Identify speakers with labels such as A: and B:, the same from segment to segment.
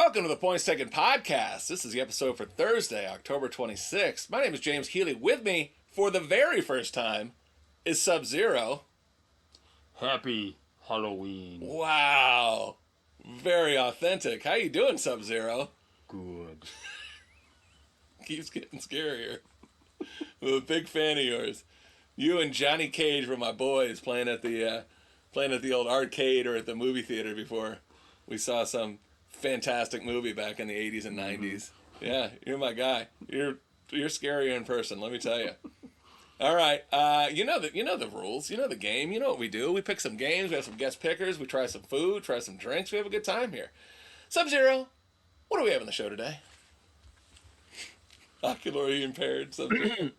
A: Welcome to the Points Taken Podcast. This is the episode for Thursday, October 26th. My name is James Healy. With me, for the very first time, is Sub-Zero.
B: Happy Halloween.
A: Wow. Very authentic. How you doing, Sub-Zero?
B: Good.
A: Keeps getting scarier. I'm a big fan of yours. You and Johnny Cage were my boys playing at the old arcade or at the movie theater before we saw some fantastic movie back in the 80s and 90s. Yeah, you're my guy. You're scarier in person, let me tell you. All right, you know the rules. You know the game. You know what we do. We pick some games. We have some guest pickers. We try some food, try some drinks. We have a good time here. Sub-Zero, what do we have on the show today? Ocularly impaired Sub-Zero.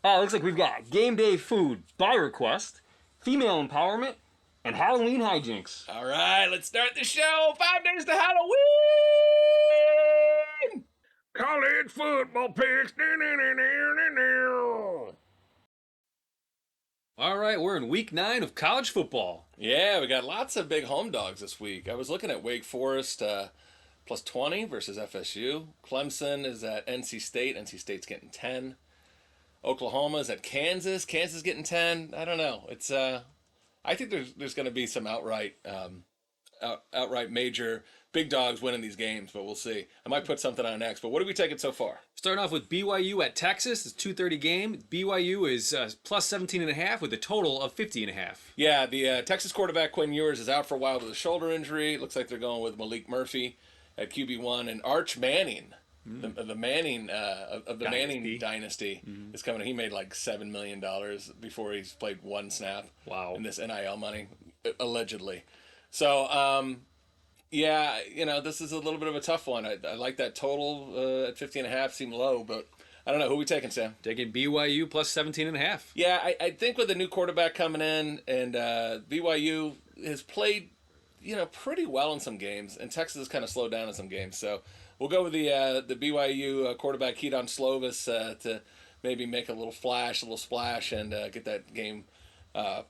B: Looks like we've got game day food by request, female empowerment, and Halloween hijinks.
A: All right, let's start the show. 5 days to Halloween.
B: College football picks. All right, we're in week 9 of college football.
A: Yeah, we got lots of big home dogs this week. I was looking at Wake Forest plus 20 versus FSU. Clemson is at NC State. NC State's getting 10. Oklahoma's at Kansas. Kansas getting 10. I don't know. It's I think there's going to be some outright major big dogs winning these games, but we'll see. I might put something on next. But what are we taking so far?
C: Starting off with BYU at Texas. It's 2:30 game. BYU is plus 17.5 with a total of 50.5.
A: Yeah, the Texas quarterback Quinn Ewers is out for a while with a shoulder injury. It looks like they're going with Malik Murphy at QB1 and Arch Manning. The Manning of the Manning dynasty is coming. He made like $7 million before he's played one snap.
C: Wow.
A: In this NIL money, allegedly. So, yeah, this is a little bit of a tough one. I like that total at 50.5. Seemed low, but I don't know. Who are we taking, Sam?
C: Taking BYU plus 17.5.
A: Yeah, I think with the new quarterback coming in and BYU has played, pretty well in some games, and Texas has kind of slowed down in some games. So we'll go with the BYU quarterback Keaton Slovis to maybe make a little splash, and get that game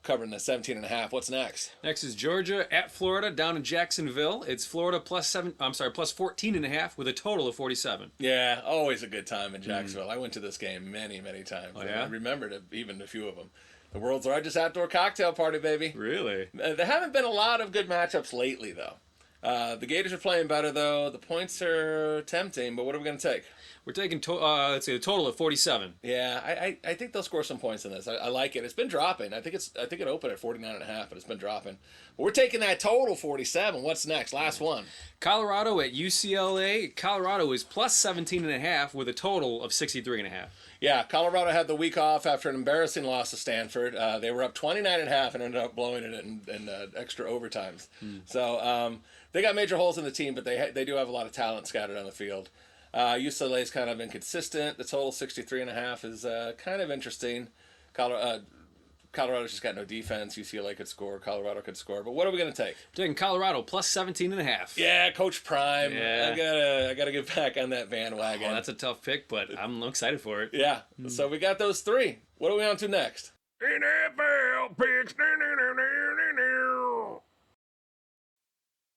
A: covering the 17.5. What's next?
C: Next is Georgia at Florida down in Jacksonville. It's Florida plus 14.5 with a total of 47.
A: Yeah, always a good time in Jacksonville. I went to this game many, many times.
C: Oh, yeah?
A: I remembered even a few of them. The world's largest outdoor cocktail party, baby.
C: Really?
A: There haven't been a lot of good matchups lately, though. The Gators are playing better, though. The points are tempting, but what are we going to take?
C: We're taking a total of 47.
A: Yeah, I think they'll score some points in this. I like it. It's been dropping. I think it opened at 49.5, but it's been dropping. But we're taking that total 47. What's next? Last one.
C: Colorado at UCLA. Colorado is plus 17.5 with a total of 63.5.
A: Yeah, Colorado had the week off after an embarrassing loss to Stanford. They were up 29.5 and ended up blowing it in extra overtimes. So they got major holes in the team, but they do have a lot of talent scattered on the field. UCLA is kind of inconsistent. The total 63.5 is kind of interesting. Colorado's just got no defense. UCLA could score. Colorado could score. But what are we going to take?
C: We're taking Colorado plus 17.5.
A: Yeah, Coach Prime.
C: Yeah.
A: I gotta get back on that bandwagon.
C: Oh, that's a tough pick, but I'm excited for it.
A: Yeah. So we got those three. What are we on to next?
B: NFL picks.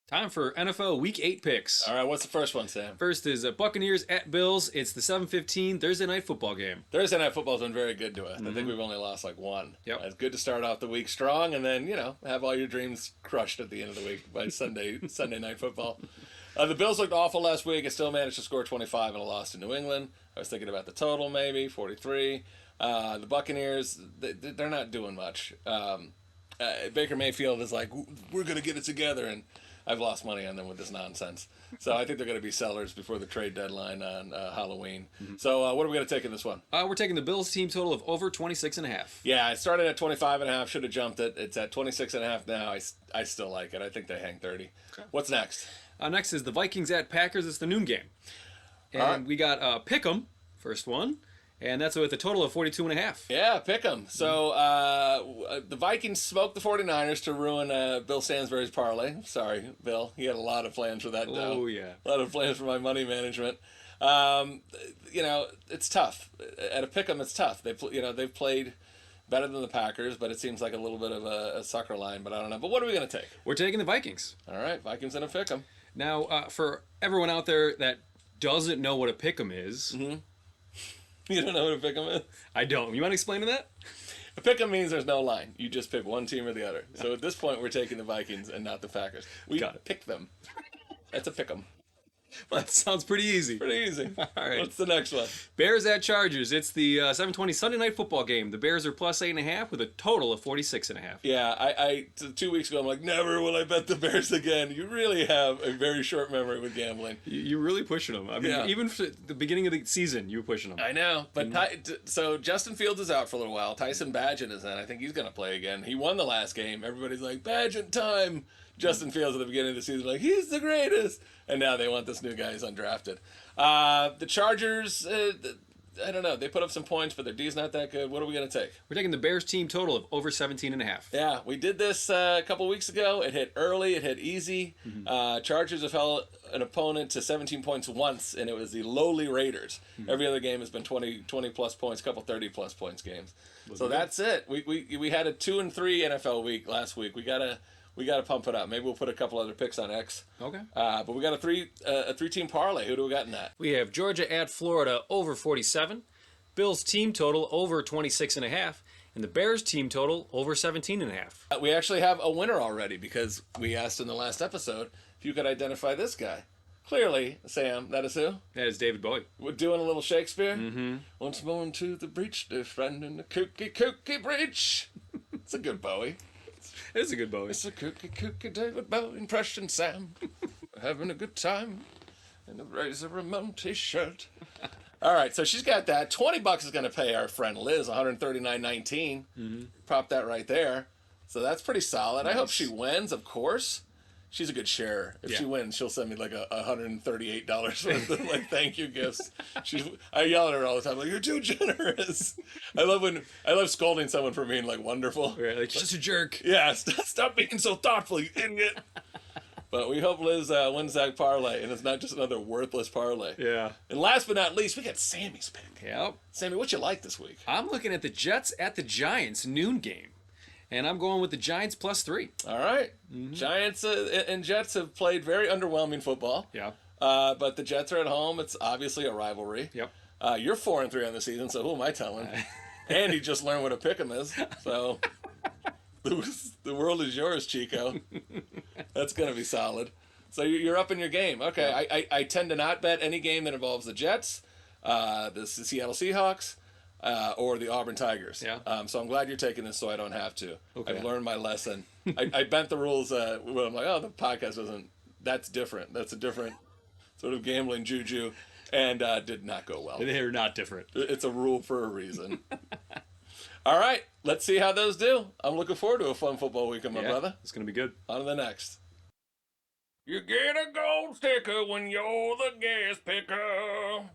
C: Time for NFL Week 8 picks.
A: All right, what's the first one, Sam?
C: First is Buccaneers at Bills. It's the 7:15 Thursday night football game.
A: Thursday night football's been very good to us. I think we've only lost like one.
C: Yep.
A: It's good to start off the week strong, and then have all your dreams crushed at the end of the week by Sunday night football. The Bills looked awful last week and still managed to score 25 in a loss to New England. I was thinking about the total, maybe 43. The Buccaneers, they're not doing much. Baker Mayfield is like, we're gonna get it together, and I've lost money on them with this nonsense. So I think they're going to be sellers before the trade deadline on Halloween. So what are we going to take in this one?
C: We're taking the Bills team total of over 26.5.
A: Yeah, it started at 25.5. Should have jumped it. It's at 26.5 now. I still like it. I think they hang 30. Okay. What's next?
C: Next is the Vikings at Packers. It's the noon game. And we got Pick'em, first one. And that's with a total of 42.5.
A: Yeah, pick them. So the Vikings smoked the 49ers to ruin Bill Stansbury's parlay. Sorry, Bill. He had a lot of plans for that dough.
C: Oh, yeah.
A: A lot of plans for my money management. It's tough. At a pick 'em, it's tough. They've played better than the Packers, but it seems like a little bit of a sucker line, but I don't know. But what are we going to take?
C: We're taking the Vikings.
A: All right, Vikings in a pick 'em.
C: Now, for everyone out there that doesn't know what a pick'em is,
A: You don't know what a pick'em is?
C: I don't. You want to explain to that?
A: A pick'em means there's no line. You just pick one team or the other. So at this point, we're taking the Vikings and not the Packers. We
C: Got it.
A: pick them. That's a pick'em.
C: Well, that sounds pretty easy.
A: Pretty easy.
C: All right.
A: What's the next one?
C: Bears at Chargers. It's the 7:20 Sunday night football game. The Bears are plus 8.5 with a total of 46.5.
A: Yeah, I 2 weeks ago, I'm like, never will I bet the Bears again. You really have a very short memory with gambling.
C: You're really pushing them. I mean,
A: Yeah.
C: even for the beginning of the season, you were pushing them.
A: I know, but so Justin Fields is out for a little while. Tyson Bagent is in. I think he's going to play again. He won the last game. Everybody's like, Bagent time. Justin Fields at the beginning of the season, like, he's the greatest. And now they want this new guy who's undrafted. The Chargers, I don't know. They put up some points, but their D's not that good. What are we going to take?
C: We're taking the Bears team total of over 17.5.
A: Yeah, we did this a couple weeks ago. It hit early. It hit easy. Chargers have held an opponent to 17 points once, and it was the lowly Raiders. Every other game has been 20-plus points, couple 30-plus points games. So that's it. We had a 2-3 NFL week last week. We gotta pump it up. Maybe we'll put a couple other picks on X.
C: Okay.
A: But we got a three-team parlay. Who do we got in that?
C: We have Georgia at Florida over 47, Bills team total over 26.5, and the Bears team total over 17.5.
A: We actually have a winner already because we asked in the last episode if you could identify this guy. Clearly, Sam, that is who?
C: That is David Bowie.
A: We're doing a little Shakespeare. Once more into the breach, dear friend, in the kooky breach. It's a good Bowie.
C: It is a good Bowie.
A: It's a kooky David Bowie impression, Sam. We're having a good time in the Razor Ramon t-shirt. All right, so she's got that. $20 is going to pay our friend Liz, $139.19. Pop that right there. So that's pretty solid. I hope she wins, of course. She's a good sharer. If she wins, she'll send me like $138 worth of like thank you gifts. I yell at her all the time, like, you're too generous. I love scolding someone for being like wonderful.
C: Right, like, you're just a jerk.
A: Yeah, stop being so thoughtful, you idiot. But we hope Liz wins that parlay, and it's not just another worthless parlay.
C: Yeah.
A: And last but not least, we got Sammy's pick.
C: Yep.
A: Sammy, what you like this week?
C: I'm looking at the Jets at the Giants noon game, and I'm going with the Giants plus 3.
A: All right. Giants and Jets have played very underwhelming football.
C: Yeah.
A: But the Jets are at home. It's obviously a rivalry.
C: Yep.
A: You're 4-3 on the season, so who am I telling? Andy just learned what a pick'em is, so the world is yours, Chico. That's gonna be solid. So you're up in your game. Okay, yeah. I tend to not bet any game that involves the Jets, the Seattle Seahawks, or the Auburn Tigers.
C: Yeah.
A: So I'm glad you're taking this, so I don't have to.
C: Okay.
A: I've learned my lesson. I bent the rules when I'm like, oh, the podcast doesn't. That's different. That's a different sort of gambling juju, and did not go well.
C: They're not different.
A: It's a rule for a reason. All right, let's see how those do. I'm looking forward to a fun football weekend, my brother.
C: It's going to be good.
A: On to the next. You get a gold sticker when you're the guest picker.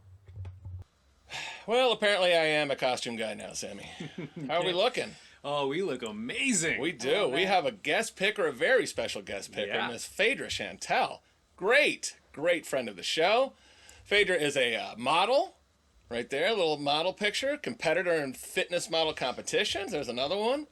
A: Well, apparently I am a costume guy now, Sammy. How are we looking?
C: Oh, we look amazing.
A: We do. We have a guest picker, a very special guest picker,
C: Yeah.
A: Miss Phaedra Chantel. Great friend of the show. Phaedra is a model. Right there, a little model picture. Competitor in fitness model competitions. There's another one.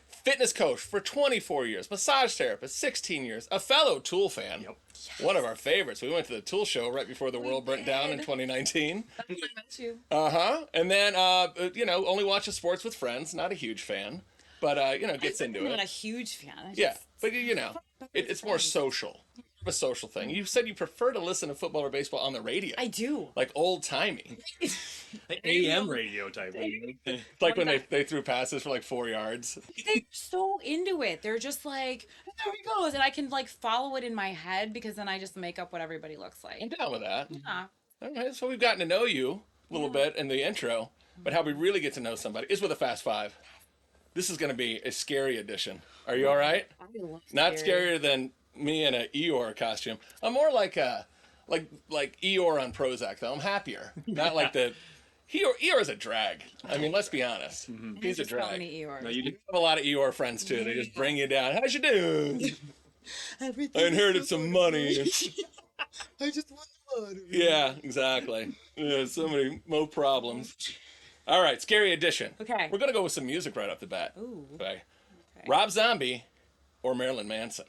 A: Fitness coach for 24 years. Massage therapist, 16 years. A fellow Tool fan.
C: Yep.
A: One of our favorites. We went to the Tool show right before the world burnt down in 2019.
D: I met you.
A: And then, only watches sports with friends. Not a huge fan. But, gets into
D: I'm
A: it.
D: not a huge fan.
A: Yeah, but it's more social. A social thing. You said you prefer to listen to football or baseball on the radio.
D: I do.
A: Like old-timey.
C: AM radio type.
A: Like when they threw passes for like 4 yards.
D: They're so into it. They're just like, there he goes. And I can like follow it in my head because then I just make up what everybody looks like.
A: I'm down with that.
D: Yeah.
A: All right, so we've gotten to know you a little bit in the intro, but how we really get to know somebody is with a Fast Five. This is going to be a scary edition. Are you all right? Not scarier than me in a Eeyore costume. I'm more like Eeyore on Prozac though. I'm happier. Not like the Eeyore's a drag. I mean, let's be honest. He's a drag.
C: No, you do.
A: I have a lot of Eeyore friends too. They just bring you down. How's you doing? I inherited some money.
D: I just want money.
A: Yeah, exactly. Yeah, so many more problems. All right, scary edition.
D: Okay.
A: We're gonna go with some music right off the bat.
D: Ooh.
A: Okay. Rob Zombie or Marilyn Manson?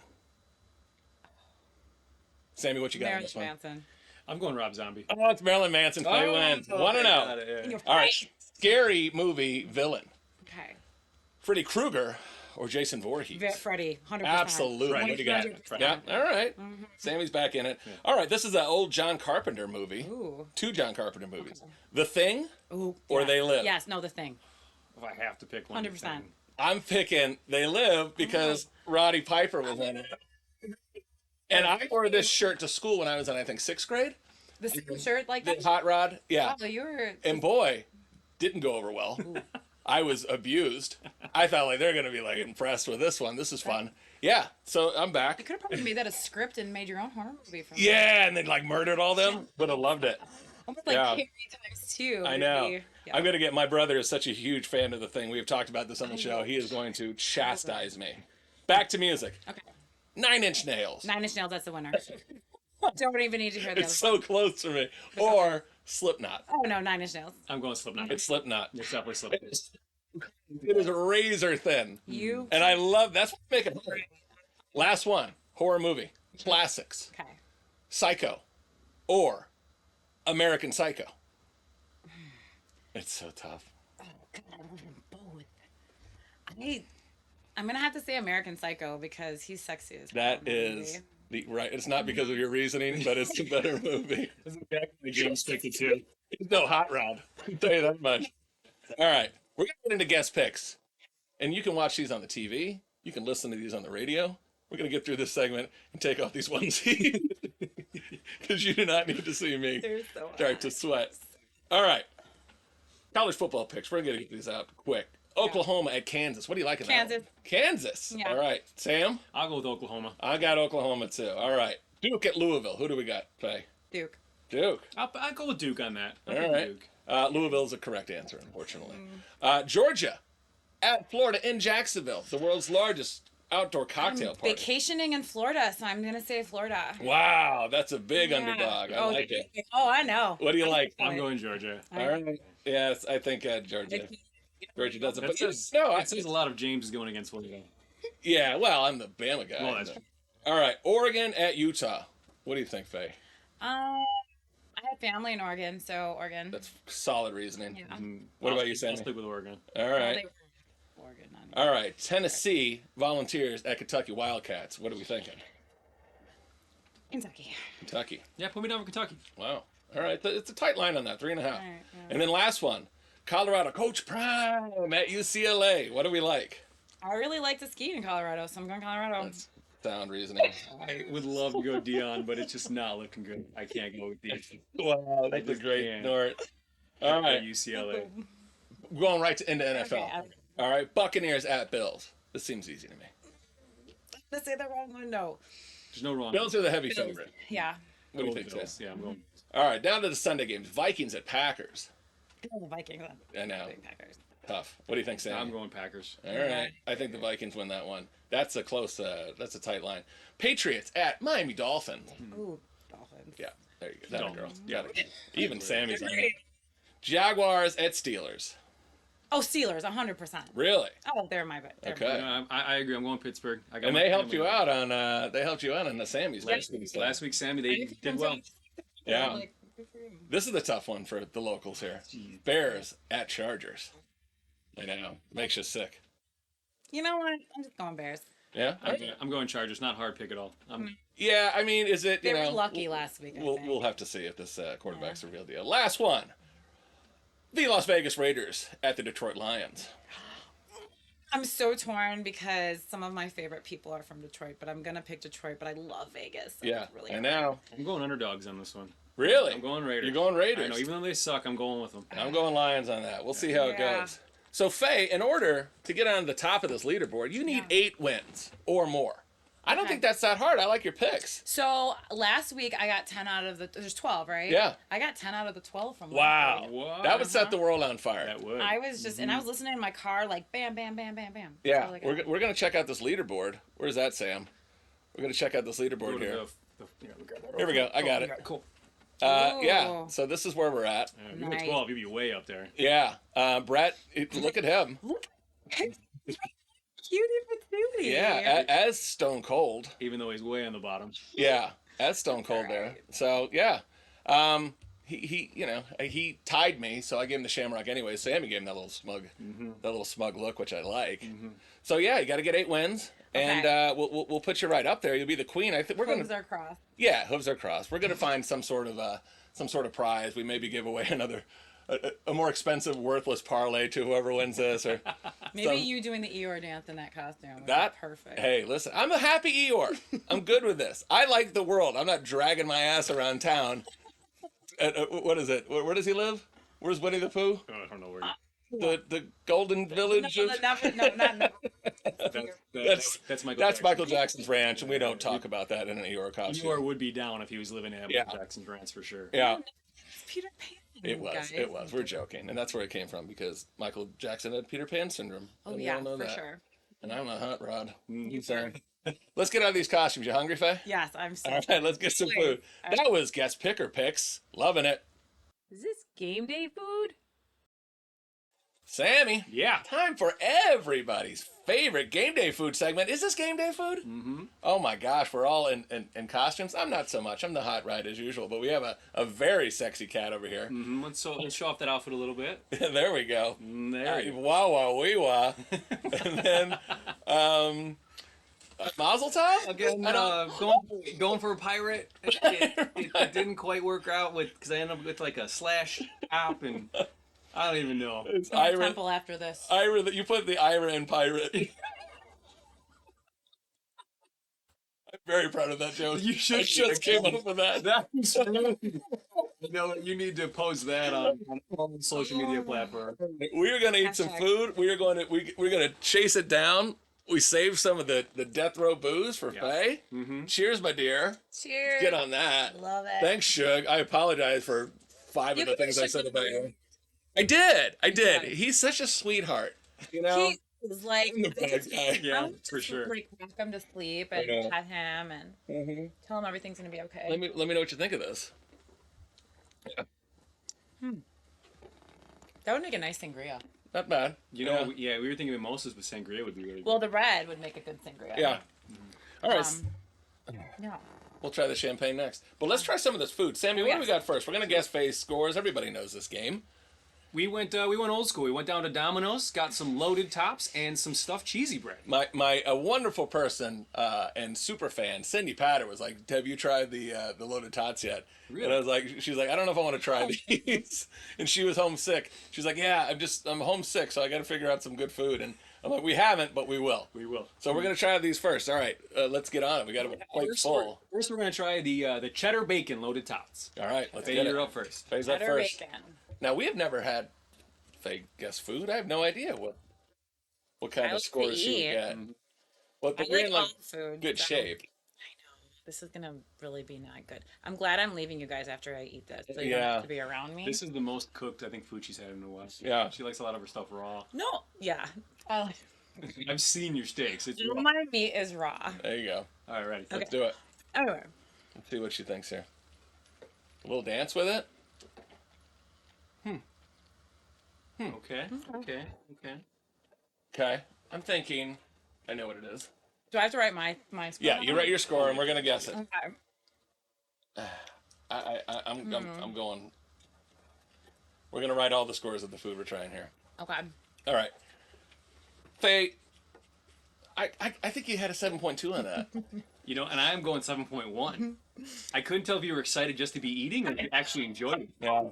A: Sammy, what you got on
D: Marilyn
A: this one?
D: Manson.
C: I'm going Rob Zombie.
A: Oh, it's Marilyn Manson. Faye wins. 1-0.
D: In your
A: All right.
D: face.
A: Scary movie villain.
D: Okay.
A: Freddy Krueger or Jason Voorhees?
D: Freddie, 100%.
A: Absolutely.
C: Freddy.
A: What do you got?
D: 100%.
A: Yeah. All right. Sammy's back in it. All right. This is an old John Carpenter movie.
D: Ooh.
A: 2 John Carpenter movies. The Thing
D: Ooh.
A: or
D: yeah.
A: They Live?
D: Yes, no, The Thing.
C: If I have to pick one.
D: 100%.
A: I'm picking They Live because Roddy Piper was in it. And I wore this shirt to school when I was in, I think, 6th grade.
D: The same shirt like
A: The
D: that?
A: Hot Rod. Yeah.
D: Oh, you were...
A: And boy, didn't go over well. I was abused. I thought like they're gonna be like impressed with this one. This is fun. Yeah. So I'm
D: You
A: back.
D: could have probably made that a script and made your own horror movie from
A: Yeah, and then like murdered all them. Would have loved it.
D: Almost like
A: Yeah.
D: Carrie times 2.
A: I know.
D: Yeah.
A: I'm gonna get my brother is such a huge fan of The Thing. We've talked about this on the show. He is going to chastise me. Back to music.
D: Okay.
A: 9 Inch Nails.
D: 9 Inch Nails, that's the winner. Don't even need to hear the
A: It's
D: other
A: so close for me. Or Slipknot.
D: one. Oh, no, 9 Inch Nails.
C: I'm going Slipknot.
A: It's Slipknot.
C: It's definitely Slipknot.
A: It is razor thin.
D: You...
A: And I love that's what make it hard. Last one. Horror movie. Classics.
D: Okay.
A: Psycho or American Psycho. It's so tough.
D: Oh, God, I love them both. I'm going to have to say American Psycho because he's sexy as hell
A: That
D: in that
A: is
D: movie.
A: the right. It's not because of your reasoning, but it's a better movie.
C: The James picked it too.
A: It's no Hot Rod. I'll tell you that much. All right, we're gonna get into guest picks, and you can watch these on the TV. You can listen to these on the radio. We're gonna get through this segment and take off these onesies because you do not need to see me
D: They're so
A: start to sweat. All right, college football picks. We're gonna get these out quick. Oklahoma at Kansas. What do you like in that one? Kansas.
D: Yeah.
A: All right, Sam.
C: I'll go with Oklahoma.
A: I got Oklahoma too. All right, Duke at Louisville. Who do we got? Faye?
D: Duke.
A: Duke.
C: I'll go with Duke on that.
A: All right.
C: Duke.
A: Louisville's a correct answer, unfortunately. Georgia at Florida in Jacksonville, the world's largest outdoor cocktail party.
D: Vacationing in Florida, so I'm going to say Florida.
A: Wow, that's a big
D: Yeah.
A: underdog. I
D: Oh,
A: like it.
D: Oh, I know.
A: What do you like?
C: I'm going Georgia.
A: All right. Yes, I think Georgia. Georgia doesn't.
C: That
A: But
C: says,
A: no,
C: it says a lot of James is going against Florida.
A: yeah. Well, I'm the Bama guy.
C: Well, that's
A: All right, Oregon at Utah. What do you think, Faye?
D: I have family in Oregon, so Oregon.
A: That's solid reasoning.
D: Yeah.
A: What
C: I'll
A: about you,
C: stick- I'll
A: Sammy?
C: stick with Oregon.
A: All
D: Well,
A: right.
D: they were Oregon, not
A: All right. Tennessee Volunteers at Kentucky Wildcats. What are we thinking?
D: Kentucky.
A: Kentucky.
C: Yeah, put me down for Kentucky.
A: Wow. All right. It's a tight line on that. 3.5.
D: All right, yeah.
A: And then last one. Colorado Coach Prime at UCLA. What do we like?
D: I really like to ski in Colorado, so I'm going Colorado.
A: That's sound reasoning.
C: I would love to go Dion, but it's just not looking good. I can't go with Dion.
A: Wow, that's a
C: just
A: great
C: can't.
A: North. All right.
C: UCLA.
A: Going right into NFL.
D: Okay,
A: All right. Buccaneers at Bills. This seems easy to me.
D: Let's say the wrong one. No.
C: There's no wrong.
A: Bills are the heavy favorite.
D: Yeah.
A: What do you
C: Go
A: think,
C: Bills.
A: Sam?
C: Yeah, I'm going.
A: All right. Down to the Sunday games. Vikings at Packers.
D: Oh, the Vikings.
A: I know.
D: Big Packers.
A: Tough. What do you think, Sam?
C: I'm going Packers.
A: All right. I think the Vikings win that one. That's a close, that's a tight line. Patriots at Miami Dolphins.
D: Ooh, Dolphins.
A: Yeah, there you go. That a girl.
C: Dolphins.
A: Got it. Even Sammy's on it. Jaguars at Steelers.
D: Oh, Steelers, 100%.
A: Really?
D: Oh, they're my bet.
A: Okay.
C: No, I agree. I'm going Pittsburgh. I got
A: And
C: my
A: they helped
C: family.
A: you out on the Sammys
C: Last,
A: week.
C: last week, Sammy, they did well.
A: Yeah.
D: Like, good for you.
A: This is the tough one for the locals here. Bears at Chargers. I know. Makes you sick.
D: You know what? I'm just going Bears.
A: Yeah?
C: I'm going Chargers. Not a hard pick at all.
A: Yeah, I mean, is it,
D: They
A: you
D: were
A: know.
D: lucky last week. I
A: We'll
D: think.
A: we'll have to see if this quarterback's a real deal. Last one. The Las Vegas Raiders at the Detroit Lions.
D: I'm so torn because some of my favorite people are from Detroit, but I'm gonna pick Detroit. But I love Vegas. So
A: Yeah.
D: it's really
A: And
D: hard.
A: now,
C: I'm going underdogs on this one.
A: really?
C: I'm going Raiders.
A: You're going Raiders.
C: I know, even though they suck, I'm going with them.
A: I'm going Lions on that. We'll see how it
D: Yeah.
A: goes. So, Faye, in order to get on the top of this leaderboard, you need 8 wins or more. I don't
D: Okay.
A: think that's that hard. I like your picks.
D: So last week I got 10 out of the. There's 12, right?
A: Yeah.
D: I got 10 out of the 12 from.
A: Wow.
D: last week.
C: What?
A: That would set the world on fire.
C: That would.
D: I was just, and I was listening in my car, like bam, bam, bam, bam, bam.
A: Yeah.
D: That's all I got.
A: We're going to check out this leaderboard. Where's that, Sam? We're going to check out this
C: Go
A: leaderboard
C: to
A: here.
C: the-
A: Here we go. I got it.
C: Cool.
A: Yeah.
D: Ooh.
A: So this is where we're at.
C: If you were
D: Nice.
C: 12, you'd be way up there.
A: Yeah. Brett, look at him.
D: Cutie patootie.
A: Yeah. As Stone Cold.
C: Even though he's way on the bottom.
A: Yeah. That's stone cold
D: All
A: there.
D: right.
A: So yeah, he tied me, so I gave him the shamrock anyway. Sammy gave him that little smug look, which I like. So yeah, you got to get 8 wins, and
D: Okay.
A: we'll put you right up there. You'll be the queen. I think we're
D: Hooves
A: gonna
D: are crossed.
A: yeah, hooves are crossed. We're gonna find some sort of prize. We maybe give away another. A more expensive, worthless parlay to whoever wins this, or
D: Maybe
A: some-
D: you doing the Eeyore dance in that costume. Would be
A: that
D: perfect.
A: Hey, listen, I'm a happy Eeyore. I'm good with this. I like the world. I'm not dragging my ass around town. What is it? Where does he live? Where's Winnie the Pooh?
B: I don't know where.
A: The Golden Village.
D: No, not.
A: That's
C: Michael
A: that's
C: Jackson.
A: Michael Jackson's ranch, and we don't talk about that in an Eeyore costume.
C: Eeyore would be down if he was living at
A: Yeah.
C: Michael Jackson's ranch for sure.
A: Yeah,
D: It's Peter Pan.
A: it was.
D: guys.
A: It was. We're joking, and that's where it came from because Michael Jackson had Peter Pan syndrome.
D: Oh
A: and we
D: yeah,
A: all know
D: for
A: that.
D: sure.
A: And I'm a hot rod. Sorry. Let's get out of these costumes. You hungry, Faye?
D: Yes, I'm so.
A: All right, let's get some food. That was guest picker picks. Loving it.
E: Is this game day food?
A: Sammy,
C: Yeah.
A: time for everybody's favorite game day food segment. Is this game day food?
C: Mm-hmm.
A: Oh my gosh, we're all in costumes. I'm not so much. I'm the hot ride as usual, but we have a very sexy cat over here.
C: Mm-hmm. Let's show off that outfit a little bit.
A: There we go.
C: There you go.
A: Wah wah wee wah. And then Mazel tov?
C: Again,
A: I don't-
C: going for a pirate. It didn't quite work out because I ended up with like a slash top and I don't even know.
A: It's
D: I'm
A: Ira.
D: temple after this.
A: Ira, that you put the Ira in pirate. I'm very proud of that joke.
C: You should-
A: I just came up with that.
C: That's really, you need to post that on all social media platforms.
A: We are gonna eat some
D: Hashtag.
A: food. We are going to we're gonna chase it down. We saved some of the death row booze for Faye.
C: Mm-hmm.
A: Cheers, my dear.
D: Cheers.
A: Get on that.
D: Love it.
A: Thanks, Shug. I apologize for 5
D: You
A: of the
D: can
A: things I
D: shake
A: said
D: the
A: about
D: food.
A: you. I did.
D: Right.
A: He's such a sweetheart. You know.
D: He was like,
A: I'm the bad guy.
C: Yeah,
D: I'm
C: for
D: just
C: sure.
D: Like, rock him to sleep
A: I know.
D: and pet him and tell him everything's gonna be okay.
A: Let me know what you think of this.
D: That would make a nice sangria.
A: Not bad.
C: You know, yeah, we were thinking mimosas with sangria would be really good.
D: Well, the red would make a good sangria.
A: Yeah. All right.
D: Yeah.
A: We'll try the champagne next. But let's try some of this food. Sammy, what do we
D: yes.
A: got first? We're gonna guess Faye's scores. Everybody knows this game.
C: We went old school. We went down to Domino's, got some loaded tops and some stuffed cheesy bread.
A: My a wonderful person and super fan, Cindy Patter, was like, "Have you tried the loaded tots yet?"
C: Really?
A: And I was like, "She's like, I don't know if I want to try these." And she was homesick. She's like, "Yeah, I'm homesick, so I got to figure out some good food." And I'm like, "We haven't, but we will."
C: We will.
A: So we're gonna try these first. All right, let's get on it. We got a plate full.
C: First, we're gonna try the cheddar bacon loaded tots.
A: All right, let's
C: Faye,
A: get
C: you're
A: it.
C: up first.
A: Faye's up
D: Butter
A: first.
D: bacon.
A: Now we have never had Faye guess food. I have no idea what kind
D: I
A: of
D: like to
A: scores she would
D: eat.
A: get. Well,
D: I
A: but you're
D: like
A: in
D: all
A: like
D: food.
A: good
D: so
A: shape.
D: This is gonna really be not good. I'm glad I'm leaving you guys after I eat this, so you
A: Yeah.
D: don't have to be around me.
C: This is the most cooked I think food she's had in a while.
A: Yeah.
C: She likes a lot of her stuff raw.
D: No, yeah.
C: I've seen your steaks. It's raw.
D: My meat is raw.
A: There you go.
C: All right, ready.
A: Let's do it.
D: Anyway,
A: Let's see what she thinks here. A little dance with it.
C: Okay. Okay. Okay.
A: Okay. I'm thinking. I know what it is.
D: do I have to write my score?
A: Yeah, you write your score and we're gonna guess it.
D: Okay.
A: I'm going. We're gonna write all the scores of the food we're trying here.
D: Okay.
A: All right. Faye, I think you had a 7.2 on that.
C: You know, and I'm going 7.1. I couldn't tell if you were excited just to be eating or if you actually enjoyed it.
A: Yeah.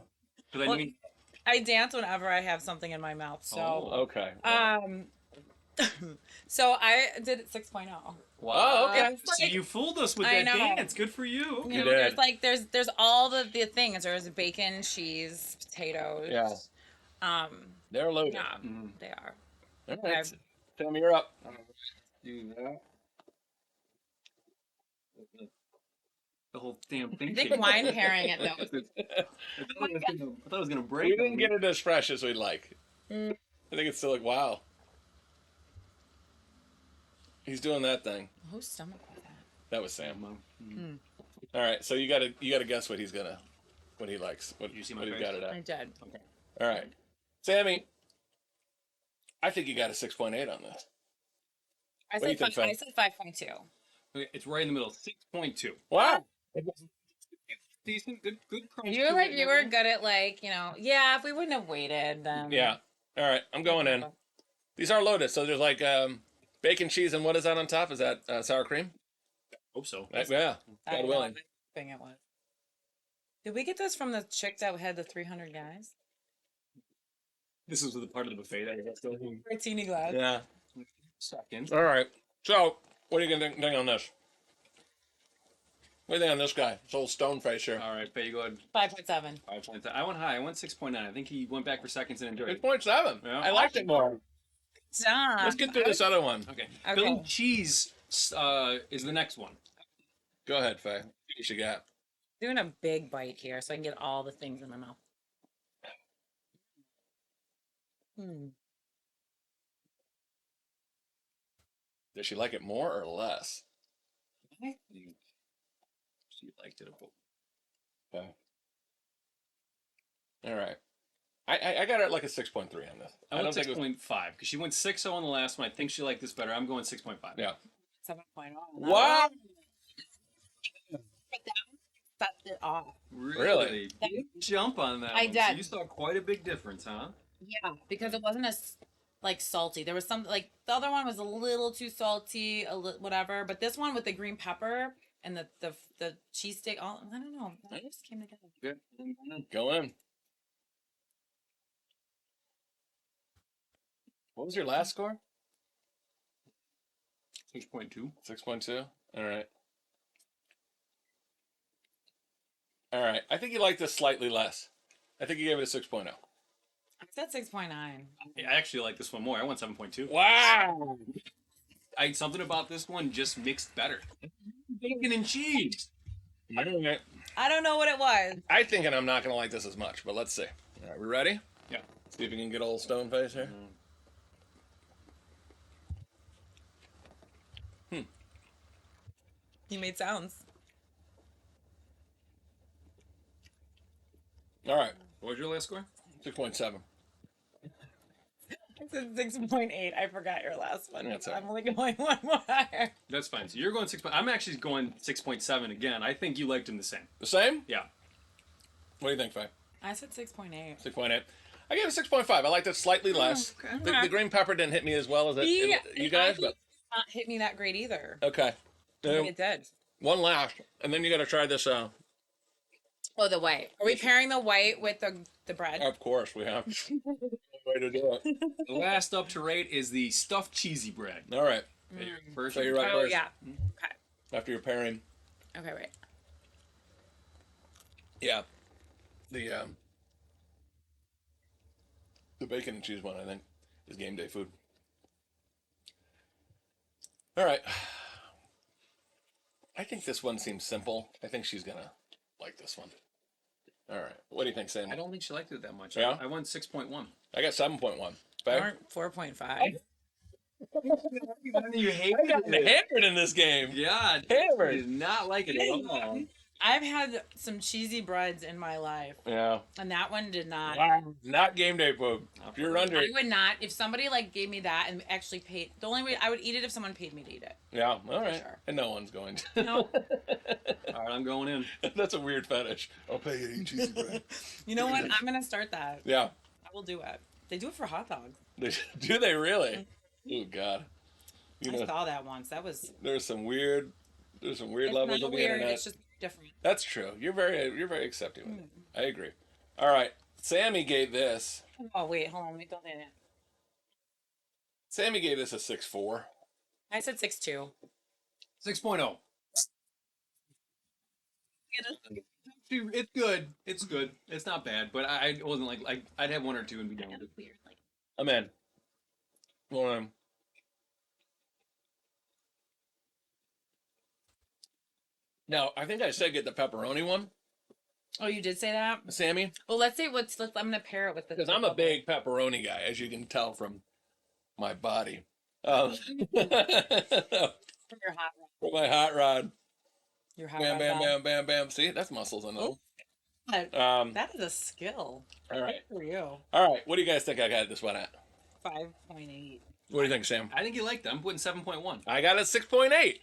C: Because I
D: Well,
C: mean,
D: I dance whenever I have something in my mouth. So,
A: Okay.
D: so I did it 6.0.
C: wow.
A: Oh, okay.
D: It's
C: So
D: like-
C: you fooled us with
D: I
C: that
D: know.
C: dance. Good for you.
D: You know,
A: did.
D: there's like there's all the things. There's bacon, cheese, potatoes.
A: Yeah. They're loaded.
D: Yeah, they are.
A: All right. Sammy, you're up.
C: Do that. The whole damn thing.
D: I think
C: came-
D: wine pairing it though.
C: I thought it was gonna break.
A: We
C: on
A: didn't
C: me.
A: get it as fresh as we'd like.
D: Mm.
A: I think it's still like, wow. He's doing that thing.
D: Whose stomach was that?
A: That was Sam.
C: Mom.
A: All right, so you gotta guess what he likes. What
C: Did you see my
A: what he
C: face?
A: got it
D: I
A: at?
D: did.
A: All right, Sammy. I think you got a 6.8 on this.
D: I
A: What do you
D: said
A: think, Faye?
D: I said 5.2.
C: Okay, it's right in the middle. 6.2.
A: Wow.
C: Decent, good crunch.
D: You were
C: to
D: like
C: it,
D: you were
C: everything.
D: good at like, yeah, if we wouldn't have waited, then
A: Yeah. All right, I'm going in. These are loaded, so there's like bacon, cheese, and what is that on top? Is that sour cream?
C: Hope so.
A: Yeah.
D: I
A: God
D: know
A: willing.
D: what thing it was. Did we get this from the chick that had the 300 guys?
C: This is the part of the buffet that I got still.
D: Martini glass.
A: Yeah.
C: Second.
A: All right. So, what are you gonna think on this? What do you think on this guy? This old stone face here.
C: All right, Faye, you go ahead.
D: 5.7.
C: 5.7. I went high. I went 6.9. I think he went back for seconds and enjoyed it.
A: 6.7.
C: Yeah.
A: I liked it more.
D: Stop.
A: Let's get through this other one.
C: Okay.
D: Okay.
C: Philly cheese is the next one.
A: Go ahead, Faye. What you got?
D: Doing a big bite here so I can get all the things in my mouth.
A: Does she like it more or less?
C: I think she liked it a bit.
A: Okay. All right. I got her at like a 6.3 on this.
C: I
A: don't
C: went
A: think it was.
C: 6.5 because she went 6.0 on the last one. I think she liked this better. I'm going 6.5.
A: Yeah.
D: 7.0.
A: Wow.
D: But that set it off.
A: Really?
C: Big jump on that
D: I
C: one.
D: did.
C: So you saw quite a big difference, huh?
D: Yeah, because it wasn't as like salty. There was some like the other one was a little too salty, whatever. But this one with the green pepper and the cheese stick, all I don't know, it just came together.
C: Good.
A: Go in. What was your last score?
C: 6.2.
A: 6.2? All right. All right. I think you liked this slightly less. I think you gave it a 6.0.
D: I said 6.9.
C: I actually like this one more. I went 7.2.
A: Wow.
C: Something about this one just mixed better. Bacon and cheese.
A: All right.
D: I don't know what it was.
A: I think I'm not going to like this as much, but let's see. All right, we ready?
C: Yeah.
A: See if we can get old stone face here.
D: He made sounds.
A: All right.
C: What was your last score?
A: 6.7.
D: I said 6.8. I forgot your last one.
A: That's all right.
D: I'm only going one more higher.
C: That's fine. So you're going 6. I'm actually going 6.7 again. I think you liked him the same.
A: The same?
C: Yeah.
A: What do you think, Faye?
D: I said 6.8.
A: 6.8. I gave it 6.5. I liked it slightly less.
D: okay.
A: The green pepper didn't hit me as well as you guys, but
D: Not hit me that great either.
A: okay.
D: I think it did.
A: One last, and then you got to try this.
D: Oh, the white. Are we pairing the white with the bread?
A: Of course, we have. Way to do it.
C: The last up to rate is the stuffed cheesy bread.
A: All right.
C: First,
A: So you're right
D: Oh,
A: first.
D: yeah. Okay.
A: After your pairing,
D: Okay, wait.
A: yeah, the bacon and cheese one, I think, is game day food. All right. I think this one seems simple. I think she's gonna like this one. All right. What do you think, Sam?
C: I don't think she liked it that much.
A: Yeah?
C: I went 6.1.
A: I got 7.1. Faye?
D: Aren't 4.5.
C: You hate
A: Hammered in this game.
C: Yeah,
A: Hammered.
C: did not like it at all.
D: I've had some cheesy breads in my life,
A: Yeah.
D: and that one did not.
A: Not game day food. If you're under
D: I would not. If somebody like gave me that and actually paid, the only way I would eat it if someone paid me to eat it.
A: yeah, all right.
D: Sure.
A: And no one's going to.
D: No,
C: All right, I'm going in.
A: That's a weird fetish. I'll pay you to eat cheesy bread.
D: you know what? I'm gonna start that.
A: Yeah.
D: I will do it. They do it for hot dogs.
A: Do they really? Oh God. You
D: I
A: know,
D: saw that once. That was.
A: there's some weird
D: It's
A: levels
D: not
A: of the
D: weird.
A: internet.
D: It's just different.
A: That's true. You're very accepting of it. I agree. All right. Sammy gave this.
D: Oh wait, hold on. Let me go there.
A: Sammy gave this a 6.4.
D: I said 6.2.
C: 6.0. It's good. It's good. It's not bad, but I wasn't like I'd have one or two and be done with it.
D: Weird. Like
A: I'm in. Hold on. Now, I think I said get the pepperoni one,
D: oh, you did say that.
A: Sammy,
D: Well, let's say I'm gonna pair it with the.
A: because I'm a big pepperoni guy, as you can tell from my body. For
D: For your hot rod.
A: my hot rod.
D: Your hot
A: Bam,
D: rod.
A: bam,
D: ball.
A: bam, bam, bam. See, that's muscles in
D: Oh.
A: them.
D: That is a skill.
A: All right.
D: Good for you.
A: All right. What do you guys think I got this one at?
D: 5.8.
A: What do you think, Sam?
C: I think you liked it. I'm putting 7.1.
A: I got a 6.8.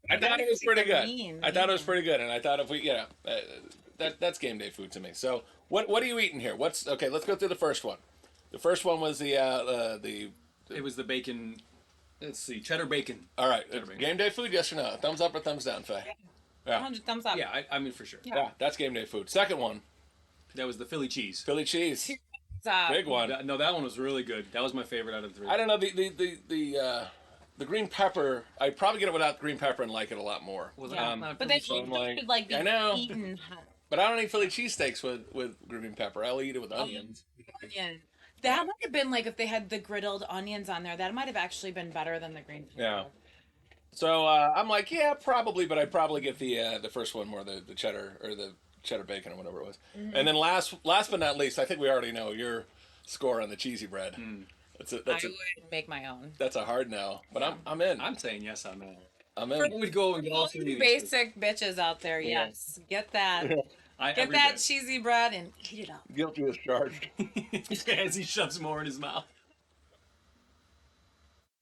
A: I thought it was pretty good.
D: Mean,
A: I thought it was
D: yeah.
A: pretty good, and I thought if we, that's game day food to me. So what are you eating here? What's okay? Let's go through the first one. The first one was the
C: It was the bacon. Let's see, cheddar bacon.
A: all right,
C: bacon.
A: game day food. Yes or no? Thumbs up or thumbs down, Faye? Yeah,
D: 100 thumbs up.
C: Yeah, I mean for sure.
A: yeah, that's game day food. Second one,
C: That was the Philly cheese.
A: Philly cheese,
D: Thumbs up.
A: big one.
C: No, that one was really good. That was my favorite out of the three.
A: I don't know the green pepper. I'd probably get it without green pepper and like it a lot more.
C: Was
D: Yeah.
C: not
D: But
C: Philly
D: then
C: cheese.
A: so I'm like,
D: should like be
A: I know.
D: eaten hot.
A: But I don't eat Philly cheesesteaks with green pepper. I'll eat it with onions.
D: Onion. That might have been like if they had the griddled onions on there. That might have actually been better than the green pepper.
A: Yeah. So I'm like, yeah, probably, but I'd probably get the first one more, the cheddar or the cheddar bacon or whatever it was. And then last but not least, I think we already know your score on the cheesy bread. That's
D: I would make my own.
A: that's a hard no, but I'm in.
C: I'm saying yes on that.
A: I'm
C: I
A: in.
C: would go and get all three of these.
D: Basic bitches out there, yes. Get that. Get
C: every
D: that
C: day.
D: cheesy bread and eat it up.
A: Guilty as charged.
C: As he shoves more in his mouth.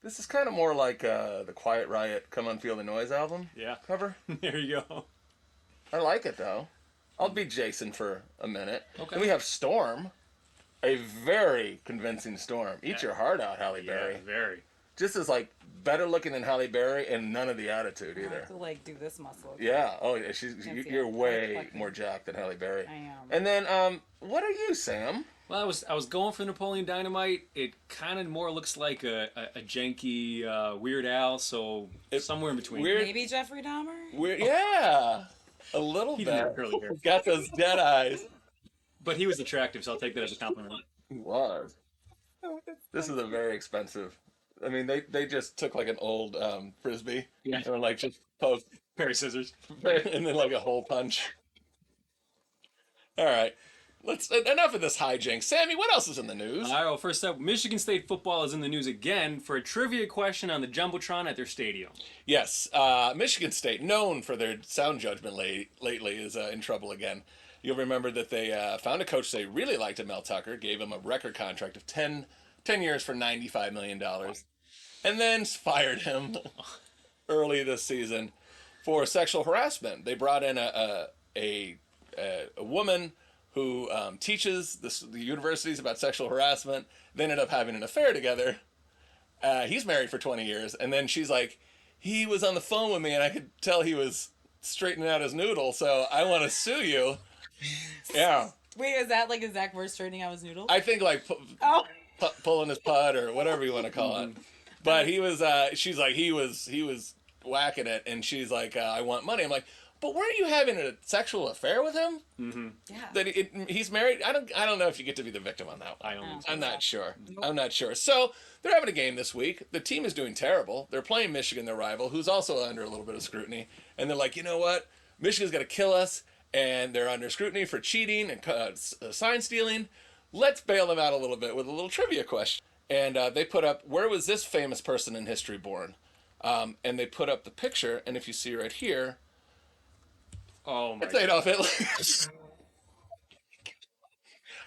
A: This is kind of more like the Quiet Riot "Come On Feel the Noise" album
C: Yeah.
A: cover.
C: There you go.
A: I like it though. I'll be Jason for a minute.
C: Okay.
A: Then we have Storm, a very convincing Storm. Eat your heart out, Halle Berry.
C: Yeah, very.
A: Just as like better looking than Halle Berry and none of the attitude
D: I have
A: either.
D: to like do this muscle.
A: Yeah. Oh, yeah.
D: Can't see
A: You're
D: it.
A: way
D: Like-
A: more jacked than Halle Berry.
D: I am.
A: And then, what are you, Sam?
C: Well, I was going for Napoleon Dynamite. It kind of more looks like a janky Weird Al, so somewhere in between.
A: Weird.
D: Maybe Jeffrey Dahmer?
A: Yeah. A little
C: He
A: bit.
C: didn't have curly hair.
A: Got those dead eyes.
C: But he was attractive, so I'll take that as a compliment.
A: He was. This is a very expensive. I mean, they just took like an old frisbee
C: Yeah.
A: and were like just poke
C: Pair of scissors.
A: and then like a hole punch. All right, let's enough of this hijinks. Sammy, what else is in the news?
C: All right, well, first up, Michigan State football is in the news again for a trivia question on the Jumbotron at their stadium.
A: Yes, Michigan State, known for their sound judgment lately, is in trouble again. You'll remember that they found a coach they really liked at Mel Tucker, gave him a record contract of 10 years for $95 million, and then fired him early this season for sexual harassment. They brought in a woman who teaches the universities about sexual harassment. They ended up having an affair together. He's married for 20 years, and then she's like, he was on the phone with me, and I could tell he was straightening out his noodle, so I want to sue you. Yeah,
D: Wait, is that like a Zach Verse straightening out his noodle?
A: I think like
D: Oh.
A: pulling his pud or whatever you want to call it. But he was, she's like, he was whacking it, and she's like, I want money. I'm like, but weren't you having a sexual affair with him?
D: Yeah.
A: That he's married. I don't know if you get to be the victim on that one.
C: I don't think
A: I'm not sure. I'm not sure. So they're having a game this week. The team is doing terrible. They're playing Michigan, their rival, who's also under a little bit of scrutiny. And they're like, you know what? Michigan's going to kill us, and they're under scrutiny for cheating and sign stealing. Let's bail them out a little bit with a little trivia question. And they put up, where was this famous person in history born? And they put up the picture, and if you see right here,
C: Oh my
A: it's Adolf Hitler.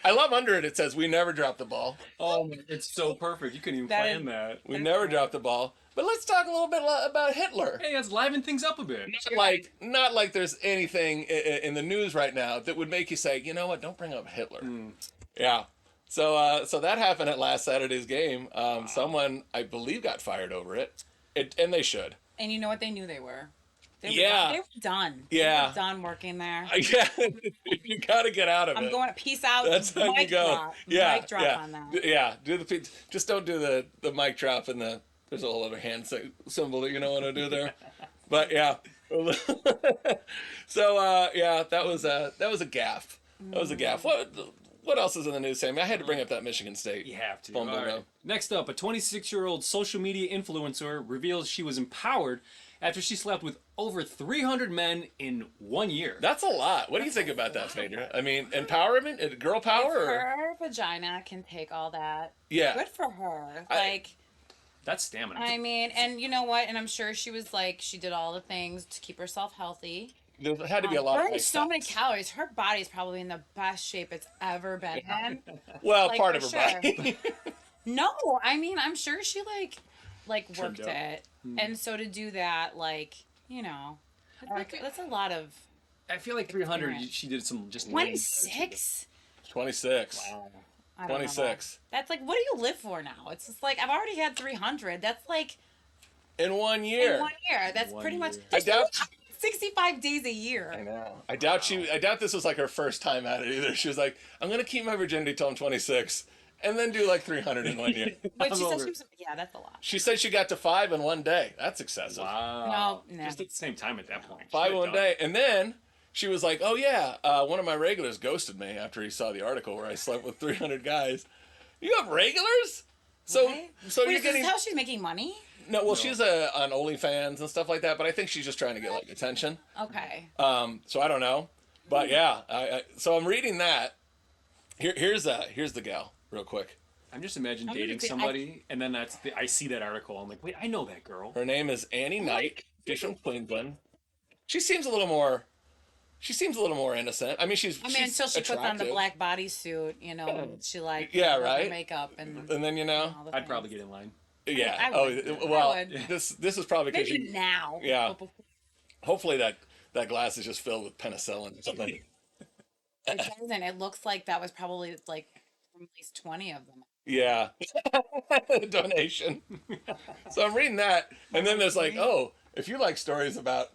A: I love under it, it says, we never drop the ball.
C: Oh, it's so perfect. You couldn't even
D: That
C: plan
D: is-
C: that.
A: We never dropped the ball. But let's talk a little bit about Hitler.
C: Hey, let's liven things up a bit.
A: Not like there's anything in the news right now that would make you say, you know what, don't bring up Hitler. Yeah. So that happened at last Saturday's game. Someone, I believe, got fired over it. And they should.
D: And you know what? They knew they were. They were
A: Yeah.
D: Done. They were done.
A: Yeah.
D: They were done working there.
A: Yeah, you got to get out of it.
D: I'm going. Peace out.
A: That's how you
D: Mic
A: go.
D: Drop.
A: Yeah,
D: Mic drop
A: yeah,
D: on that.
A: Yeah. Just don't do the mic drop and there's a whole other hand symbol that you don't want to do there. But yeah. So yeah, that was a gaffe. That was a gaffe. What else is in the news, Sammy? I had to bring up that Michigan State.
C: You have to.
A: Fumble
C: All right.
A: though.
C: Next up, a 26-year-old social media influencer reveals she was empowered after she slept with over 300 men in 1 year.
A: That's a lot. What do you think about that, Phaedra? I mean, empowerment, girl power,
D: If
A: or
D: her vagina can take all that,
A: yeah,
D: good for her.
A: I-
C: That's stamina.
D: I mean, and you know what? And I'm sure she was like, she did all the things to keep herself healthy.
A: there had to be a lot of
D: Burning
A: like
D: so many
A: steps.
D: calories. Her body's probably in the best shape it's ever been in.
A: Well,
D: like,
A: part of
D: for
A: her
D: sure.
A: body.
D: No, I mean, I'm sure she like
C: Trimmed
D: worked
C: up.
D: it. And so to do that, like, you know, that's a lot of
C: I feel like 300.
D: Experience.
C: She did some just
D: 26.
A: 26.
C: Wow.
D: I don't know.
A: 26.
D: That's like, what do you live for now? It's just like, I've already had 300. That's like
A: In 1 year.
D: in 1 year. That's
C: One
D: pretty much
C: year.
A: I doubt.
D: 65 days a
A: I
D: year.
A: know. I doubt this was like her first time at it either. She was like, I'm gonna keep my virginity till I'm 26, and then do like 300 in 1 year.
D: But she said
C: over.
D: she was, yeah, that's a lot.
A: She said she got to 5 in 1 day. That's excessive.
C: Wow.
D: No.
C: Just at the same time at that point.
A: 5 in
C: Should've
A: 1
C: done
A: day, and then she was like, "Oh yeah, one of my regulars ghosted me after he saw the article where I slept with 300 guys." You have regulars? So
D: Right?
A: so
D: Wait,
A: you're
D: is this
A: getting
D: how she's making money?
A: no. Well, she's on OnlyFans and stuff like that, but I think she's just trying to get like attention.
D: Okay.
A: So I don't know, but yeah. So I'm reading that. Here's the gal real quick.
C: I'm just imagine
D: I'm gonna
C: dating
D: say-
C: somebody, and then I see that article. I'm like, wait, I know that girl.
A: Her name is Annie Knight. She's from Queensland. She seems a little more innocent. I mean, she's
D: Until she puts on the
A: attractive.
D: black bodysuit, you know, she like
A: Yeah,
D: does her
A: right?
D: makeup and
A: And then
D: all the
C: I'd probably
D: things.
C: get in line.
A: Yeah.
D: I would.
A: Oh well.
D: I would.
A: This is probably because
D: Maybe now.
A: Yeah.
D: but before
A: hopefully that glass is just filled with penicillin or something.
D: It doesn't. It looks like that was probably like from at least 20 of them.
A: Yeah. Donation. So I'm reading that, and then there's like, oh, if you like stories about,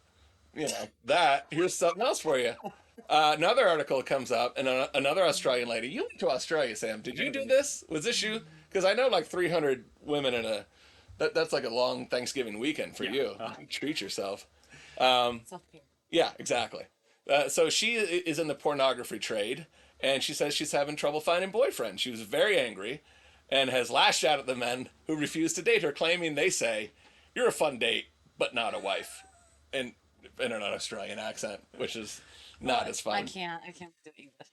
A: that, here's something else for you. Another article comes up, and another Australian lady. You went to Australia, Sam. Did you do this? Was this you? Because I know like 300 women in that's like a long Thanksgiving weekend for you. Treat yourself.
D: Self-care.
A: Yeah, exactly. So she is in the pornography trade, and she says she's having trouble finding boyfriends. She was very angry and has lashed out at the men who refuse to date her, claiming they say, "You're a fun date, but not a wife," in an Australian accent, which is not as fun.
D: I can't do English.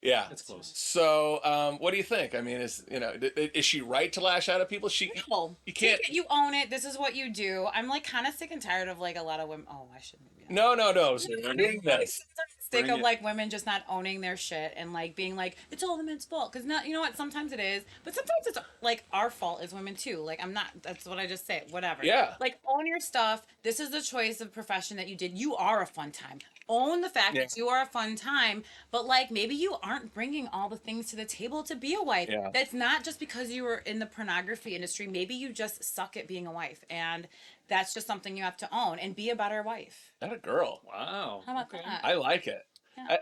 A: Yeah.
C: That's close.
A: So, what do you think? I mean, is she right to lash out at people?
D: No.
A: You can't.
D: You own it. This is what you do. I'm like kind of sick and tired of like a lot of women. Oh, I shouldn't maybe. not.
A: No. So we're doing this.
D: Sick
C: Bring
D: of
C: it.
D: like women just not owning their shit and like being like it's all the men's fault because not, you know what, sometimes it is, but sometimes it's like our fault as women too. Like I'm not, that's what I just say, whatever.
A: Yeah.
D: Like own your stuff. This is the choice of profession that you did. You are a fun time. Own the fact that you are a fun time, but like maybe you aren't bringing all the things to the table to be a wife.
A: Yeah.
D: That's not just because you were in the pornography industry. Maybe you just suck at being a wife, and that's just something you have to own and be a better wife.
A: Not a girl.
C: Wow.
D: How about that?
A: I like it.
D: Yeah.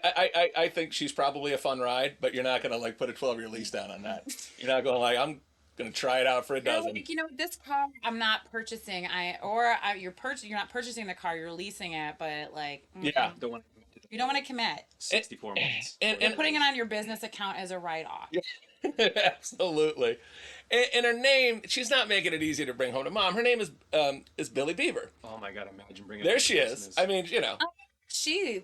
A: I think she's probably a fun ride, but you're not gonna like put a 12-year lease down on that. You're not going like I'm gonna try it out for a
D: You're
A: dozen.
D: like, this car I'm not purchasing. You're not purchasing the car. You're leasing it, but like,
A: Yeah.
C: Don't want
D: you don't want to commit.
C: 64 months.
A: And
D: You're putting it on your business account as a write-off.
A: absolutely. And her name, she's not making it easy to bring home to mom. Her name is Billy Beaver.
C: Oh my god! Imagine bringing.
A: There
C: up
A: she
C: the
A: is.
C: business.
A: I mean,
D: She,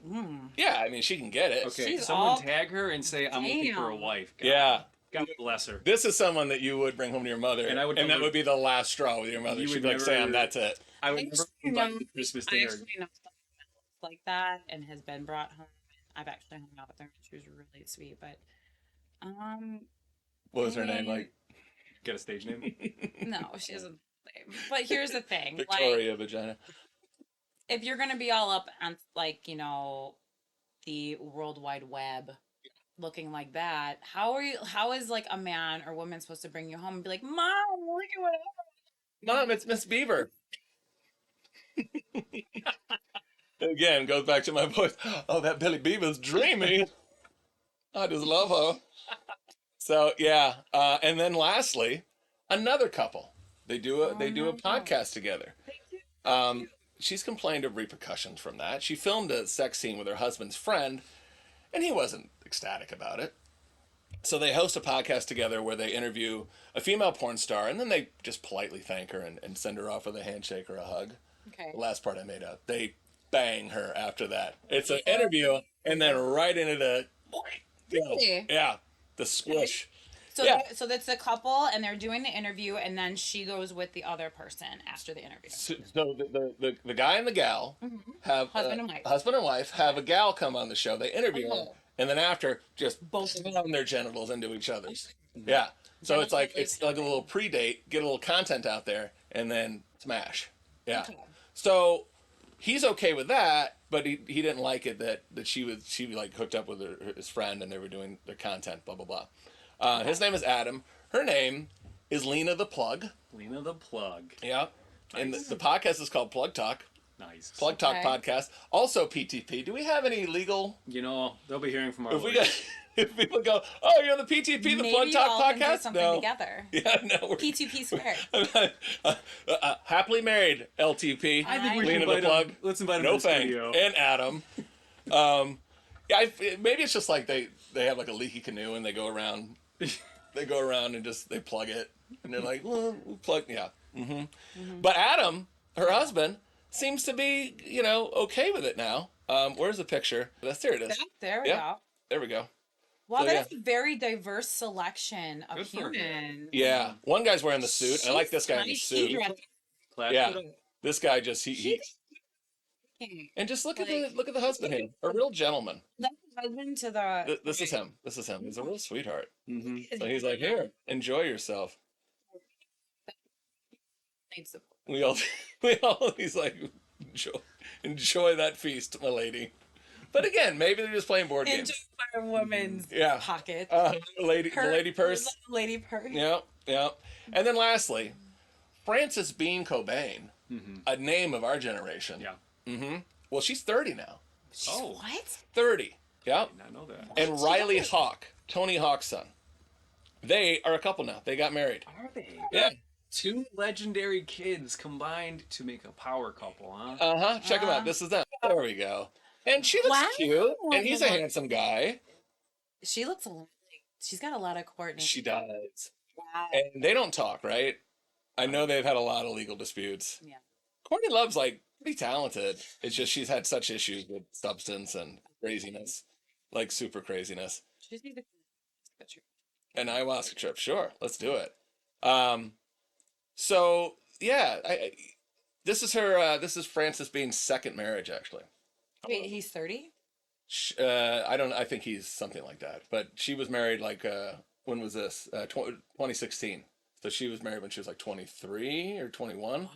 A: yeah. I mean, she can get it.
C: Okay,
D: She's
C: someone
D: all-
C: tag her and say I'm looking for a
D: Damn.
C: wife. God,
A: Yeah.
C: God bless her.
A: This is someone that you would bring home to your mother,
C: And I would
A: that
C: never-
A: would be the last straw with your mother.
C: You
A: She'd
C: would
A: be like,
C: never-
A: Sam, that's it.
C: I would never invite you to Christmas
D: I
C: dinner.
D: actually know someone that looks like that and has been brought home. I've actually hung out with her. She was really sweet, but
A: What was her name? Like
C: Get a stage name.
D: no, she doesn't. But here's the thing, like,
A: Victoria Vagina.
D: if you're gonna be all up on like the World Wide Web looking like that, how is like a man or woman supposed to bring you home and be like, Mom, look at what
A: Mom, it's Miss Beaver. Again, goes back to my voice. Oh, that Billy Beaver's dreamy. I just love her. So yeah, and then lastly, another couple. They do a podcast together. She's complained of repercussions from that. She filmed a sex scene with her husband's friend, and he wasn't ecstatic about it. So they host a podcast together where they interview a female porn star, and then they just politely thank her and send her off with a handshake or a hug.
D: Okay.
A: The last part I made up. They bang her after that. It's an interview, and then right into the
D: Really?
A: yeah, the squish.
D: So
A: Yeah.
D: so that's a couple, and they're doing the interview, and then she goes with the other person after the interview.
A: So the guy and the gal have
D: Husband and wife.
A: husband and wife have a gal come on the show. They interview her,
D: Oh.
A: and then after just
D: Both of them.
A: slam their genitals into each other's. Yeah. So it's like a little pre-date, get a little content out there, and then smash. Yeah.
D: Okay.
A: So he's okay with that, but he didn't like it that she like hooked up with his friend and they were doing their content, blah blah blah. His name is Adam. Her name is Lena the Plug.
C: Lena the Plug.
A: Yeah, and the podcast is called Plug Talk.
C: Nice.
A: Plug Talk
D: Okay.
A: podcast. Also PTP. Do we have any legal?
C: You know, they'll be hearing from our
A: If we
C: lawyers.
A: got, if people go, oh, you're the PTP, the
D: Maybe
A: Plug
D: you
A: Talk
D: all can do
A: podcast.
D: something
A: No.
D: together.
A: Yeah, no. We're,
D: P2P squared.
A: happily married, LTP.
C: I think we
A: Lena
C: should
A: the
C: invite
A: Plug.
C: him. Let's invite him
A: No
C: to the
A: Fang
C: studio.
A: and Adam. Yeah, maybe it's just like they have like a leaky canoe and they go around. They go around and just they plug it and they're like, well, we'll plug. Yeah. But Adam, her husband, seems to be okay with it now. Where's the picture? There it is.
D: There we
A: Yeah.
D: go.
A: There we go.
D: Wow,
A: So,
D: that is a very diverse selection of
C: Good for her.
D: humans.
A: Yeah, one guy's wearing the suit. I like this guy in the
D: Nice.
A: suit.
C: Clap
A: Yeah.
C: it up.
A: This guy just he and just look at the husband here, a real gentleman.
D: That's the husband to the.
A: This is him. This is him. He's a real sweetheart.
C: Mm-hmm.
A: So he's like, here, enjoy yourself.
D: Needs support.
A: We all. He's like, enjoy that feast, my lady. But again, maybe they're just playing board
D: Into
A: games.
D: a woman's
A: Yeah.
D: pocket.
A: The lady purse.
D: Lady purse.
A: Yeah, yeah. And then lastly, Frances Bean Cobain, a name of our generation.
C: Yeah.
A: Well, she's 30 now.
C: Oh,
D: What?
A: 30. Yeah.
C: did not know that.
A: And Riley Hawk, Tony Hawk's son. They are a couple now. They got married.
C: Are they?
A: Yeah.
C: Two legendary kids combined to make a power couple, huh?
A: Check them out. This is them. There we go. And she looks
D: Wow.
A: cute. And he's a handsome guy.
D: She looks like she's got a lot of coordinating.
A: She does.
D: Wow.
A: And they don't talk, right? I know they've had a lot of legal disputes.
D: Yeah.
A: Courtney Love's like pretty talented. It's just she's had such issues with substance and craziness. Like super craziness.
D: She just needs a picture.
A: An ayahuasca trip. Sure. Let's do it. So yeah, this is her. This is Frances Bean's second marriage, actually.
D: Wait, he's 30?
A: I don't. I think he's something like that. But she was married like when was this? 2016. So she was married when she was like 23 or 21.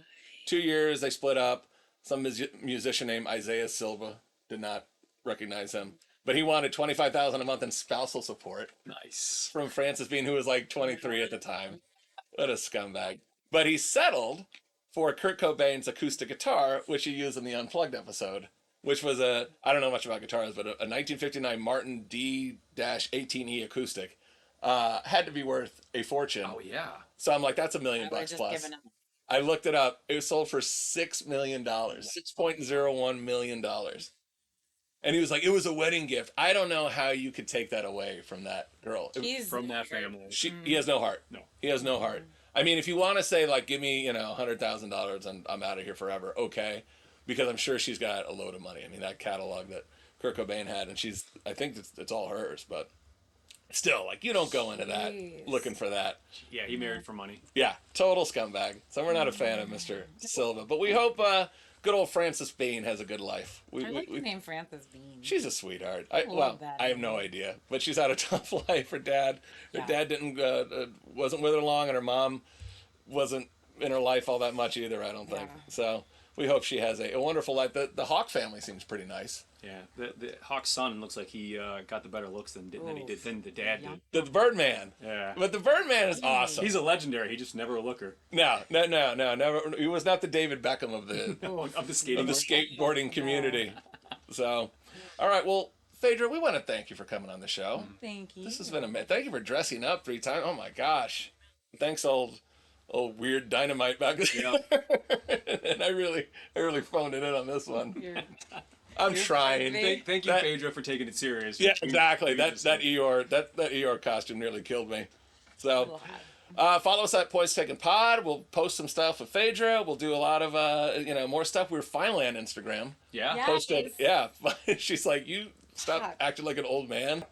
A: 2 years. They split up. Some musician named Isaiah Silva, did not recognize him, but he wanted $25,000 a month in spousal support
C: Nice.
A: from Frances Bean, who was like 23 at the time. What a scumbag. But he settled for Kurt Cobain's acoustic guitar, which he used in the Unplugged episode, which was I don't know much about guitars, but a 1959 Martin D-18E acoustic. Had to be worth a fortune.
C: Oh yeah.
A: So I'm like, that's $1 million
D: I would've
A: bucks
D: just
A: plus.
D: given him-
A: I looked it up. It was sold for $6 million, $6.01 million. And he was like, it was a wedding gift. I don't know how you could take that away from that girl.
D: He's
C: From that family.
A: He has no heart.
C: No.
A: He has no heart. I mean, if you want to say like, give me, $100,000 and I'm out of here forever, okay, because I'm sure she's got a load of money. I mean, that catalog that Kurt Cobain had, and I think it's all hers, but still, like, you don't go into that
D: Jeez.
A: looking for that.
C: Yeah, he married for money.
A: Yeah, total scumbag. So we're not a fan of Mr. Silva, but we hope good old Frances Bean has a good life.
D: I like the name Frances Bean.
A: She's a sweetheart.
D: love that
A: I have no idea, but she's had a tough life. Her dad didn't wasn't with her long, and her mom wasn't in her life all that much either. I don't think
D: Yeah.
A: so. We hope she has a wonderful life. The Hawk family seems pretty nice.
C: Yeah, the Hawk's son looks like he got the better looks than the dad did.
A: The Birdman.
C: Yeah.
A: But the Birdman is awesome.
C: He's a legendary. He just never a looker.
A: No, never. He was not the David Beckham of the
C: Of the skating.
A: of the skateboarding community. So, all right. Well, Phaedra, we want to thank you for coming on the show.
D: Thank you.
A: This has been thank you for dressing up 3 times. Oh my gosh. Thanks, old weird dynamite back there. And I really phoned it in on this one. I'm trying.
C: Thank you,
A: That-
C: Phaedra, for taking it serious.
A: Yeah, exactly.
C: We
A: That
C: just-
A: Eeyore costume nearly killed me. So, follow us at Poise Taken Pod. We'll post some stuff with Phaedra. We'll do a lot of more stuff. We're finally on Instagram.
C: Yeah.
D: Yeah.
A: Posted. Yeah. She's like, you stop acting like an old man.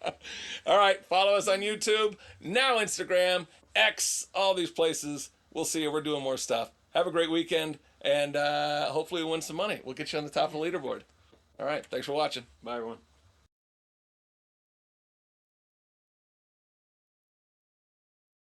A: All right. Follow us on YouTube. Now Instagram, X, all these places. We'll see you. We're doing more stuff. Have a great weekend, and hopefully we'll win some money. We'll get you on the top of the leaderboard. All right. Thanks for watching.
C: Bye, everyone.